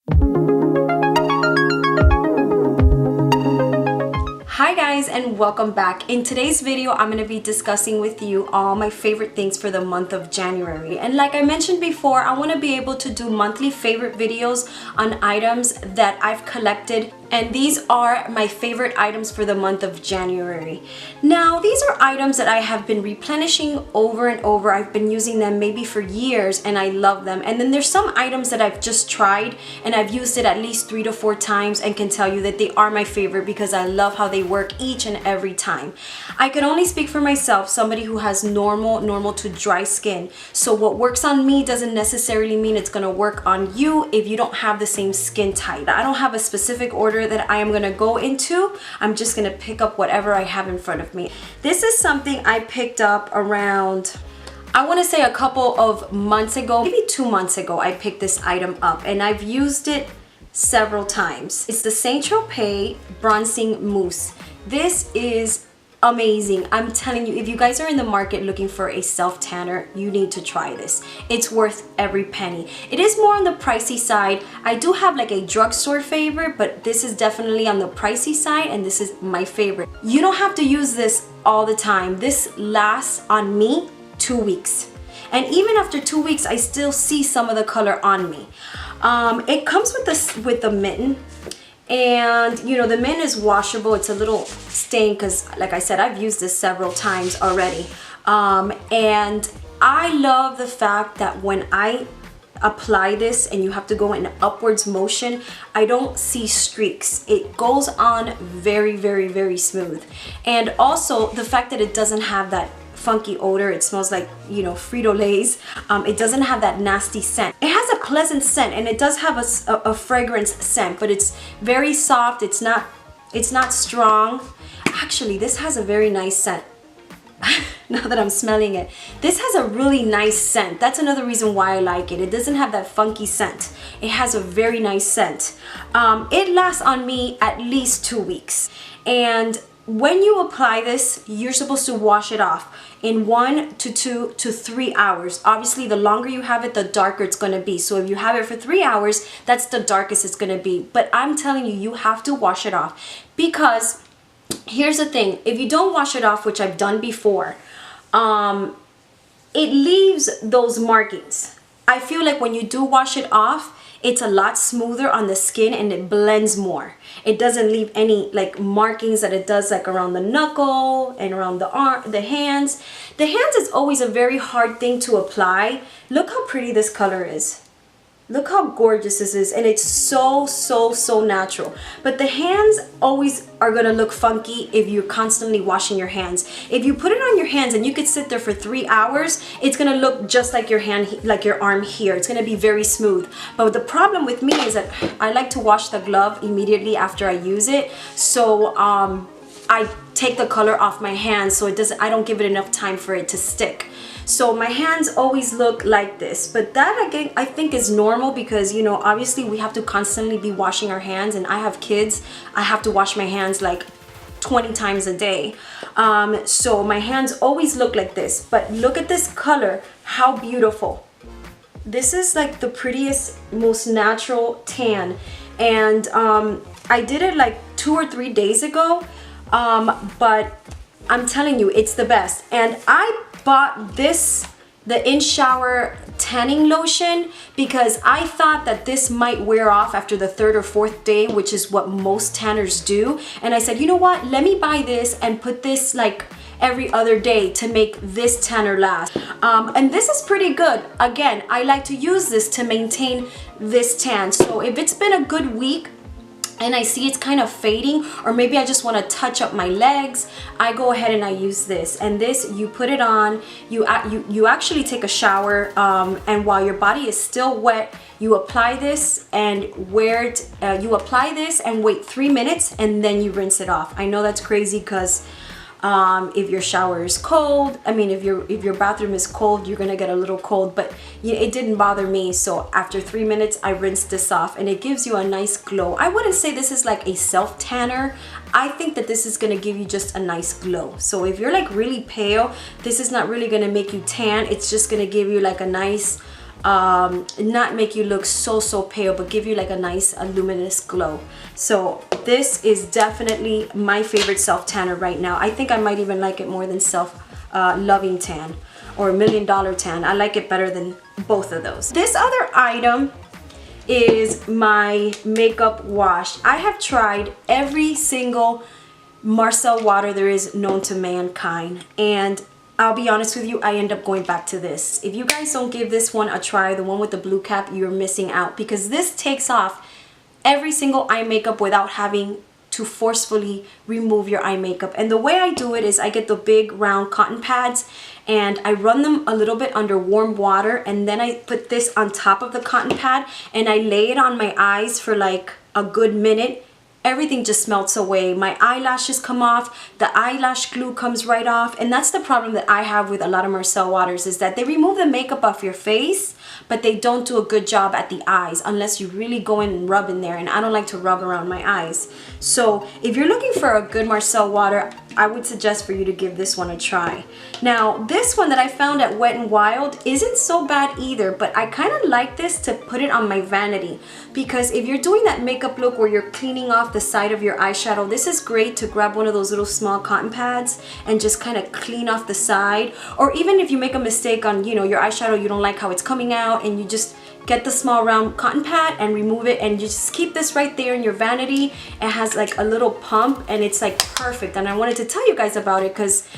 Hi guys, and welcome back. In today's video, I'm going to be discussing with you all my favorite things for the month of January. And like I mentioned before, I want to be able to do monthly favorite videos on items that I've collected, and these are my favorite items for the month of January. Now, these are items that I have been replenishing over and over. I've been using them maybe for years and I love them. And then there's some items that I've just tried and I've used it at least 3 to 4 times and can tell you that they are my favorite because I love how they work each and every time. I can only speak for myself, somebody who has normal to dry skin. So what works on me doesn't necessarily mean it's gonna work on you if you don't have the same skin type. I don't have a specific order that I am gonna go into. I'm just gonna pick up whatever I have in front of me. This is something I picked up around, I want to say a couple of months ago, maybe 2 months ago. I picked this item up and I've used it several times. It's the Saint Tropez Bronzing Mousse. This is amazing. I'm telling you, if you guys are in the market looking for a self tanner, you need to try this. It's worth every penny. It is more on the pricey side. I do have like a drugstore favorite, but this is definitely on the pricey side, and this is my favorite. You don't have to use this all the time. This lasts on me 2 weeks, and even after 2 weeks I still see some of the color on me. It comes with the mitten, and you know, the mint is washable. It's a little stained because, like I said, I've used this several times already, and I love the fact that when I apply this and you have to go in upwards motion, I don't see streaks. It goes on very smooth. And also the fact that it doesn't have that funky odor. It smells like, you know, Frito-Lays. It doesn't have that nasty scent. It has a pleasant scent, and it does have a fragrance scent, but it's very soft. It's not strong. Actually, this has a very nice scent. Now that I'm smelling it, this has a really nice scent. That's another reason why I like it. It doesn't have that funky scent. It has a very nice scent. It lasts on me at least 2 weeks. And when you apply this, you're supposed to wash it off in 1 to 2 to 3 hours. Obviously, the longer you have it, the darker it's gonna be. So if you have it for 3 hours, that's the darkest it's gonna be. But I'm telling you, you have to wash it off, because here's the thing. If you don't wash it off, which I've done before, it leaves those markings. I feel like when you do wash it off, it's a lot smoother on the skin and it blends more. It doesn't leave any like markings that it does like around the knuckle and around the arm, the hands. The hands is always a very hard thing to apply. Look how pretty this color is. Look how gorgeous this is, and it's so natural. But the hands always are gonna look funky if you're constantly washing your hands. If you put it on your hands and you could sit there for 3 hours, it's gonna look just like your hand, like your arm here. It's gonna be very smooth. But the problem with me is that I like to wash the glove immediately after I use it. So I take the color off my hands, so I don't give it enough time for it to stick. So my hands always look like this, but that again I think is normal because, you know, obviously we have to constantly be washing our hands, and I have kids. I have to wash my hands like 20 times a day. So my hands always look like this, but look at this color, how beautiful. This is like the prettiest, most natural tan, and I did it like 2 or 3 days ago, but I'm telling you, it's the best. And I bought this, the In Shower tanning lotion, because I thought that this might wear off after the 3rd or 4th day, which is what most tanners do. And I said, you know what, let me buy this and put this like every other day to make this tanner last. And this is pretty good. Again, I like to use this to maintain this tan. So if it's been a good week and I see it's kind of fading, or maybe I just want to touch up my legs, I go ahead and I use this. And this, you put it on, you actually take a shower, and while your body is still wet, you apply this and wear it. You apply this and wait 3 minutes, and then you rinse it off. I know that's crazy because if your shower is cold, I mean if your bathroom is cold, you're gonna get a little cold, but it didn't bother me. So after 3 minutes I rinsed this off, and it gives you a nice glow. I wouldn't say this is like a self tanner. I think that this is gonna give you just a nice glow. So if you're like really pale, this is not really gonna make you tan. It's just gonna give you like a nice not make you look so pale, but give you like a nice luminous glow. So this is definitely my favorite self tanner right now. I think I might even like it more than self loving tan or $1 million tan. I like it better than both of those. This other item is my makeup wash. I have tried every single Marcel water there is known to mankind, and I'll be honest with you, I end up going back to this. If you guys don't give this one a try, the one with the blue cap, you're missing out, because this takes off every single eye makeup without having to forcefully remove your eye makeup. And the way I do it is I get the big round cotton pads and I run them a little bit under warm water, and then I put this on top of the cotton pad and I lay it on my eyes for like a good minute. Everything just melts away. My eyelashes come off, the eyelash glue comes right off, and that's the problem that I have with a lot of Marcel waters, is that they remove the makeup off your face, but they don't do a good job at the eyes unless you really go in and rub in there, and I don't like to rub around my eyes. So if you're looking for a good Marcel water, I would suggest for you to give this one a try. Now, this one that I found at Wet n Wild isn't so bad either, but I kind of like this to put it on my vanity, because if you're doing that makeup look where you're cleaning off the side of your eyeshadow, this is great to grab one of those little small cotton pads and just kind of clean off the side. Or even if you make a mistake on, you know, your eyeshadow, you don't like how it's coming out, and you just get the small round cotton pad and remove it, and you just keep this right there in your vanity. It has like a little pump and it's like perfect. And I wanted to tell you guys about it because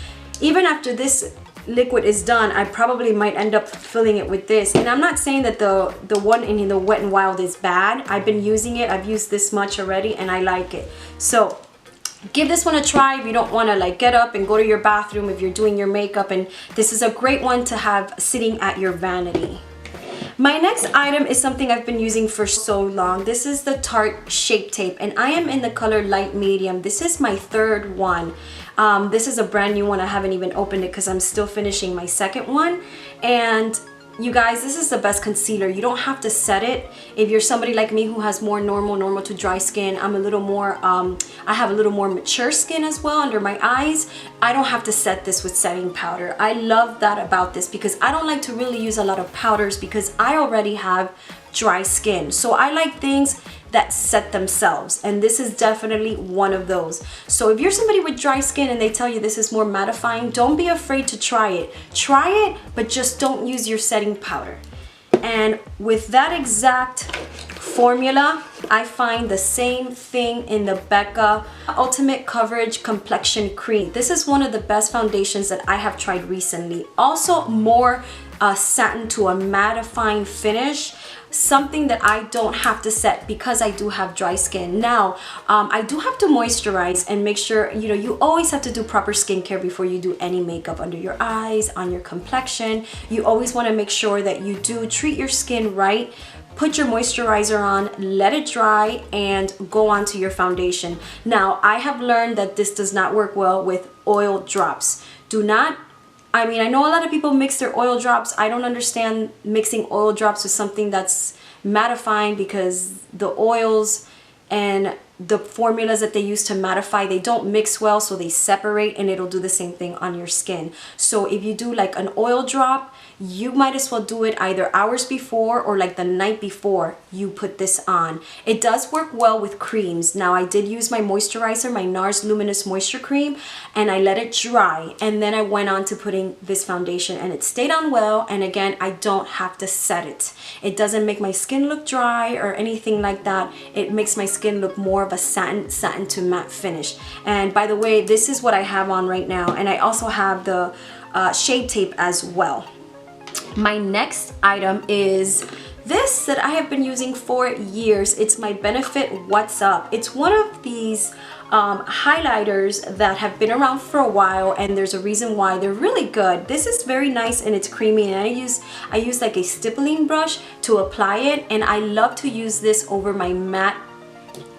even after this liquid is done, I probably might end up filling it with this. And I'm not saying that the one in the Wet n Wild is bad. I've been using it. I've used this much already and I like it. So give this one a try if you don't want to like get up and go to your bathroom if you're doing your makeup, and this is a great one to have sitting at your vanity. My next item is something I've been using for so long. This is the Tarte Shape Tape, and I am in the color light medium. This is my third one. This is a brand new one. I haven't even opened it because I'm still finishing my second one. And you guys, this is the best concealer. You don't have to set it. If you're somebody like me who has more normal to dry skin, I'm a little more, I have a little more mature skin as well under my eyes. I don't have to set this with setting powder. I love that about this because I don't like to really use a lot of powders because I already have dry skin. So I like things that set themselves, and this is definitely one of those. So if you're somebody with dry skin and they tell you this is more mattifying, don't be afraid to try it. Try it, but just don't use your setting powder. And with that exact formula, I find the same thing in the Becca Ultimate Coverage Complexion Cream. This is one of the best foundations that I have tried recently. Also more satin to a mattifying finish. Something that I don't have to set because I do have dry skin. Now, I do have to moisturize and make sure, you know, you always have to do proper skincare before you do any makeup under your eyes, on your complexion. You always want to make sure that you do treat your skin right. Put your moisturizer on, let it dry, and go on to your foundation. Now, I have learned that this does not work well with oil drops. Do not, I mean, I know a lot of people mix their oil drops. I don't understand mixing oil drops with something that's mattifying, because the oils and the formulas that they use to mattify, they don't mix well, so they separate, and it'll do the same thing on your skin. So if you do like an oil drop, you might as well do it either hours before or like the night before you put this on. It does work well with creams. Now, I did use my moisturizer, my NARS Luminous Moisture Cream, and I let it dry, and then I went on to putting this foundation, and it stayed on well. And again, I don't have to set it. It doesn't make my skin look dry or anything like that. It makes my skin look more of a satin to matte finish. And by the way, this is what I have on right now, and I also have the Shape Tape as well. My next item is this that I have been using for years. It's my Benefit What's Up. It's one of these highlighters that have been around for a while, and there's a reason why. They're really good. This is very nice and it's creamy, and I use like a stippling brush to apply it, and I love to use this over my matte,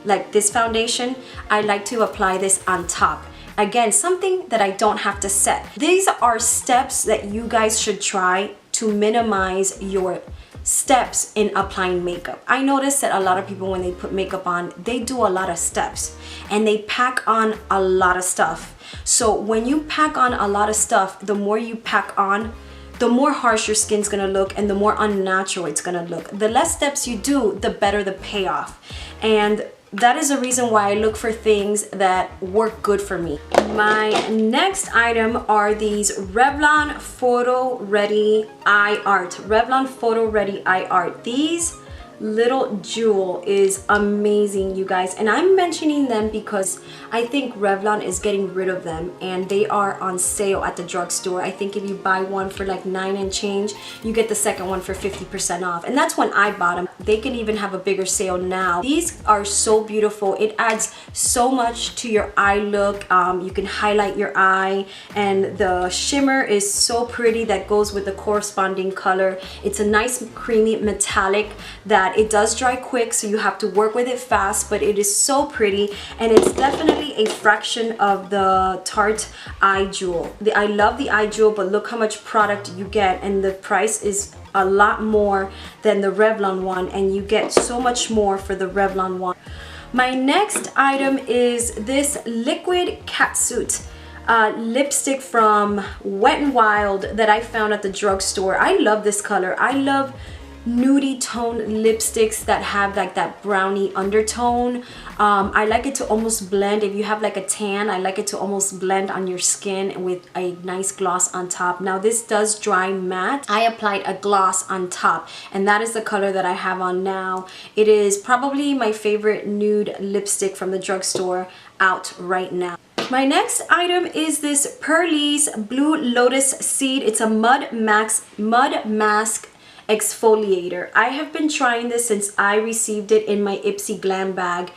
like this foundation. I like to apply this on top. Again, something that I don't have to set. These are steps that you guys should try to minimize your steps in applying makeup. I notice that a lot of people, when they put makeup on, they do a lot of steps and they pack on a lot of stuff. So when you pack on a lot of stuff, the more you pack on, the more harsh your skin's gonna look and the more unnatural it's gonna look. The less steps you do, the better the payoff. And that is the reason why I look for things that work good for me. My next item are these Revlon Photo Ready Eye Art. Revlon Photo Ready Eye Art. These little jewel is amazing, you guys, and I'm mentioning them because I think Revlon is getting rid of them and they are on sale at the drugstore. I think if you buy one for like $9 and change, you get the second one for 50% off, and that's when I bought them. They can even have a bigger sale now. These are so beautiful. It adds so much to your eye look. You can highlight your eye, and the shimmer is so pretty that goes with the corresponding color. It's a nice creamy metallic that it does dry quick, so you have to work with it fast, but it is so pretty, and it's definitely a fraction of the Tarte Eye Jewel. I love the Eye Jewel, but look how much product you get, and the price is a lot more than the Revlon one, and you get so much more for the Revlon one. My next item is this liquid catsuit lipstick from Wet n Wild that I found at the drugstore. I love this color. I love nudie tone lipsticks that have like that brownie undertone. I like it to almost blend. If you have like a tan, I like it to almost blend on your skin with a nice gloss on top. Now this does dry matte. I applied a gloss on top, and that is the color that I have on now. It is probably my favorite nude lipstick from the drugstore out right now. My next item is this Purlisse Blue Lotus Seed. It's a mud mask exfoliator. I have been trying this since I received it in my Ipsy Glam bag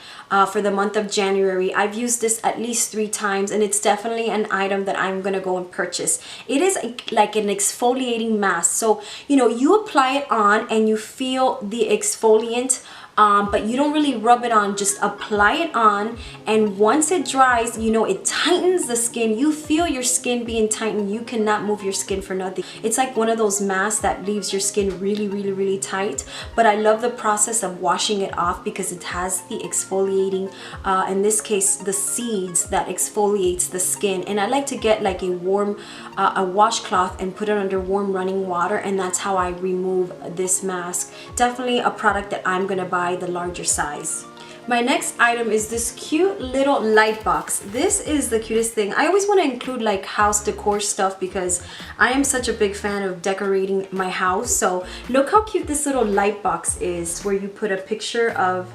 for the month of January. I've used this at least 3 times, and it's definitely an item that I'm gonna go and purchase. It is like an exfoliating mask, so you know, you apply it on and you feel the exfoliant, but you don't really rub it on, just apply it on, and once it dries, you know, it tightens the skin. You feel your skin being tightened. You cannot move your skin for nothing. It's like one of those masks that leaves your skin really tight, but I love the process of washing it off because it has the exfoliating, in this case, the seeds that exfoliates the skin. And I like to get like a warm a washcloth and put it under warm running water, and that's how I remove this mask. Definitely a product that I'm gonna buy the larger size. My next item is this cute little light box. This is the cutest thing. I always want to include like house decor stuff because I am such a big fan of decorating my house. So look how cute this little light box is, where you put a picture of,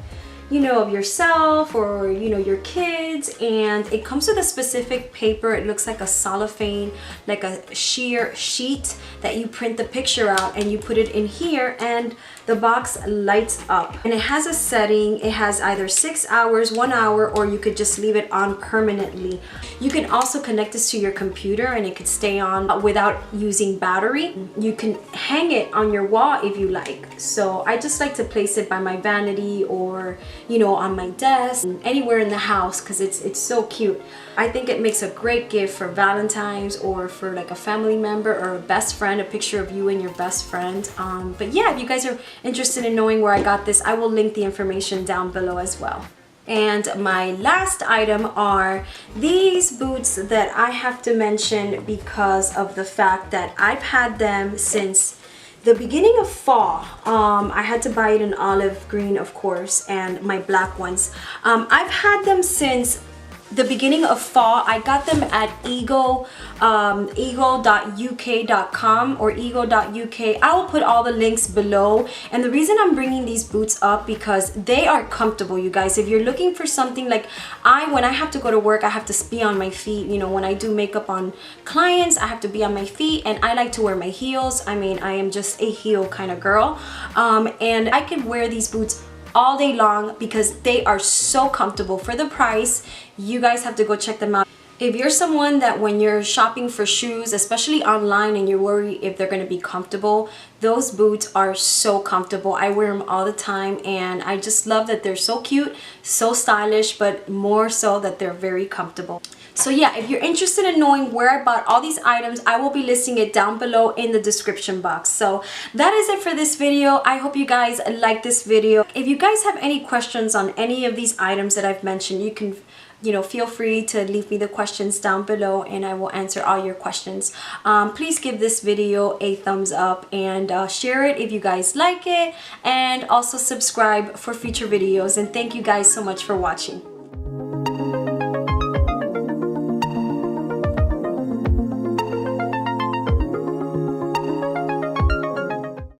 you know, of yourself or, you know, your kids, and it comes with a specific paper. It looks like a cellophane, like a sheer sheet that you print the picture out and you put it in here, and the box lights up. And it has a setting. It has either 6 hours, 1 hour, or you could just leave it on permanently. You can also connect this to your computer and it could stay on without using battery. You can hang it on your wall if you like. So I just like to place it by my vanity, or, you know, on my desk, anywhere in the house, because it's so cute. I think it makes a great gift for Valentine's, or for like a family member or a best friend, a picture of you and your best friend. But yeah, if you guys are interested in knowing where I got this, I will link the information down below as well. And my last item are these boots that I have to mention because of the fact that I've had them since the beginning of fall. I had to buy it in olive green, of course, and my black ones. I've had them since the beginning of fall. I got them at ego.uk.com or ego.uk. I will put all the links below. And the reason I'm bringing these boots up because they are comfortable, you guys. If you're looking for something like when I have to go to work, I have to be on my feet. You know, when I do makeup on clients, I have to be on my feet, and I like to wear my heels. I mean, I am just a heel kind of girl, and I can wear these boots all day long because they are so comfortable. For the price, you guys have to go check them out. If you're someone that when you're shopping for shoes, especially online, and you're worried if they're going to be comfortable, Those boots are so comfortable. I wear them all the time, and I just love that they're so cute, so stylish, but more so that they're very comfortable. So yeah, if you're interested in knowing where I bought all these items, I will be listing it down below in the description box. So that is it for this video. I hope you guys like this video. If you guys have any questions on any of these items that I've mentioned, you can feel free to leave me the questions down below, and I will answer all your questions. Please give this video a thumbs up, and share it if you guys like it, and also subscribe for future videos. And thank you guys so much for watching.